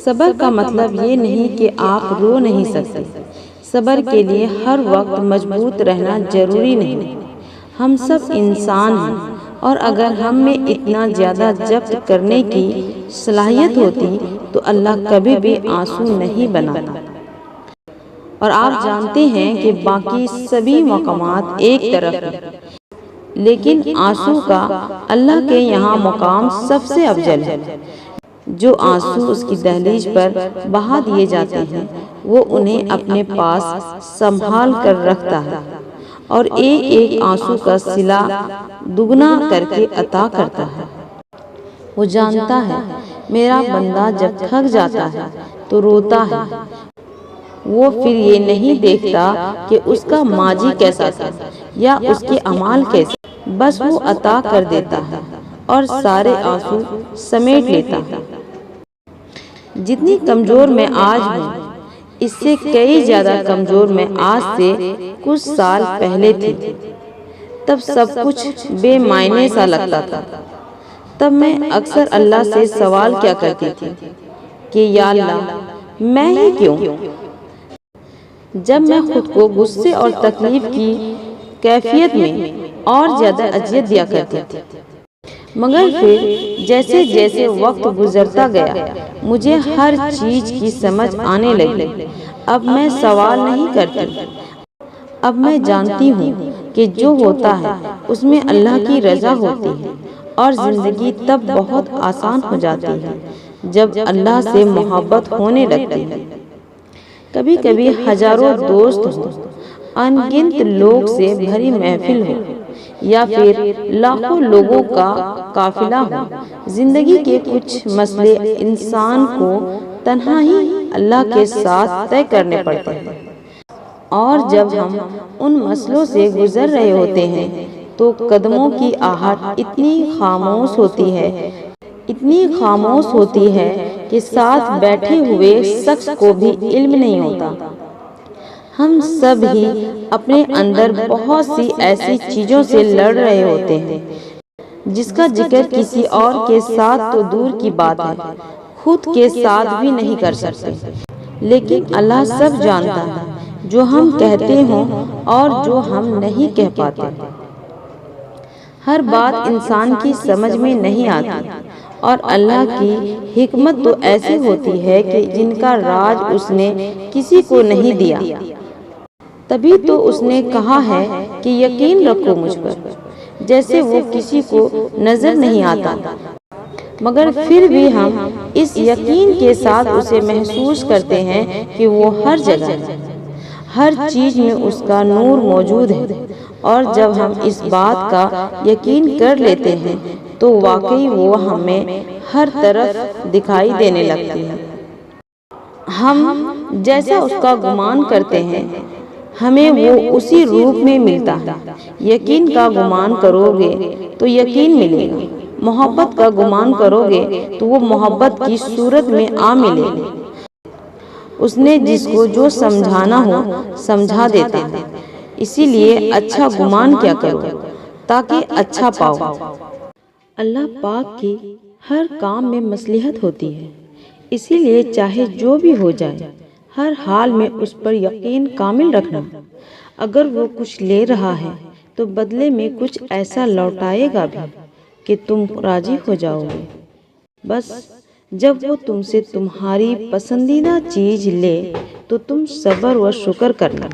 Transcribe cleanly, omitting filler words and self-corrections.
صبر کا مطلب یہ نہیں کہ آپ رو نہیں سکتے۔ صبر کے لیے ہر وقت مضبوط رہنا ضروری نہیں۔ ہم سب انسان ہیں، اور اگر ہم میں اتنا زیادہ ضبط کرنے کی صلاحیت ہوتی تو اللہ کبھی بھی آنسو نہیں بناتا۔ اور آپ جانتے ہیں کہ باقی سبھی مقامات ایک طرف ہیں، لیکن آنسو کا اللہ کے یہاں مقام سب سے افضل ہے۔ جو آنسو اس کی دہلیز پر بہا دیے جاتے ہیں وہ انہیں اپنے پاس سنبھال کر رکھتا ہے، اور ایک ایک آنسو کا صلہ دگنا کر کے عطا کرتا ہے۔ وہ جانتا ہے میرا بندہ جب تھک جاتا ہے تو روتا ہے۔ وہ پھر یہ نہیں دیکھتا کہ اس کا ماضی کیسا تھا یا اس کے اعمال کیسے، بس وہ عطا کر دیتا ہے اور سارے آنسو سمیٹ لیتا ہے۔ جتنی کمزور میں آج ہوں، اس سے کئی زیادہ کمزور میں آج سے کچھ سال پہلے تھی۔ تب سب کچھ بے معنی سا لگتا تھا۔ تب میں اکثر اللہ سے سوال کیا کرتی تھی کہ یا اللہ، میں ہی کیوں؟ جب میں خود کو غصے اور تکلیف کی کیفیت میں اور زیادہ اذیت دیا کرتی تھی، مگر پھر جیسے جیسے وقت گزرتا گیا مجھے ہر چیز کی سمجھ آنے لگی۔ اب میں سوال نہیں کرتی، اب میں جانتی ہوں کہ جو ہوتا ہے اس میں اللہ کی رضا ہوتی ہے، اور زندگی تب بہت آسان ہو جاتی ہے جب اللہ سے محبت ہونے لگتی ہے۔ کبھی کبھی ہزاروں دوست ہوں، ان گنت لوگ سے بھری محفل ہو، یا پھر لاکھوں لوگوں کا قافلہ ہو، زندگی کے کچھ مسئلے انسان کو تنہا ہی اللہ کے ساتھ طے کرنے پڑتے ہیں۔ اور جب ہم ان مسئلوں سے گزر رہے ہوتے ہیں تو قدموں کی آہٹ اتنی خاموش ہوتی ہے کہ ساتھ بیٹھے ہوئے شخص کو بھی علم نہیں ہوتا۔ ہم سب ہی اپنے اندر بہت سی ایسی چیزوں سے لڑ رہے ہوتے ہیں جس کا ذکر کسی اور کے ساتھ تو دور کی بات ہے، خود کے ساتھ بھی نہیں کر سکتے، لیکن اللہ سب جانتا ہے، جو ہم کہتے ہوں اور جو ہم نہیں کہہ پاتے۔ ہر بات انسان کی سمجھ میں نہیں آتی، اور اللہ کی حکمت تو ایسی ہوتی ہے کہ جن کا راز اس نے کسی کو نہیں دیا۔ تبھی تو اس نے کہا ہے کہ یقین رکھو مجھ پر، جیسے وہ کسی کو نظر نہیں آتا، مگر پھر بھی ہم اس یقین کے ساتھ اسے محسوس کرتے ہیں کہ وہ ہر جگہ ہے، ہر چیز میں اس کا نور موجود ہے۔ اور جب ہم اس بات کا یقین کر لیتے ہیں تو واقعی وہ ہمیں ہر طرف دکھائی دینے لگتی ہے۔ ہم جیسا اس کا گمان کرتے ہیں ہمیں وہ اسی روپ میں ملتا ہے۔ یقین کا گمان کرو گے تو یقین ملے گا، محبت کا گمان کرو گے تو وہ محبت کی صورت میں آ ملے گی۔ اس نے جس کو جو سمجھانا ہو سمجھا دیتا ہے، اسی لیے اچھا گمان کیا کرو تاکہ اچھا پاؤ۔ اللہ پاک کی ہر کام میں مصلحت ہوتی ہے، اسی لیے چاہے جو بھی ہو جائے ہر حال میں اس پر یقین کامل رکھنا۔ اگر وہ کچھ لے رہا ہے تو بدلے میں کچھ ایسا لوٹائے گا بھی کہ تم راضی ہو جاؤ گے۔ بس جب وہ تم سے تمہاری پسندیدہ چیز لے تو تم صبر و شکر کرنا۔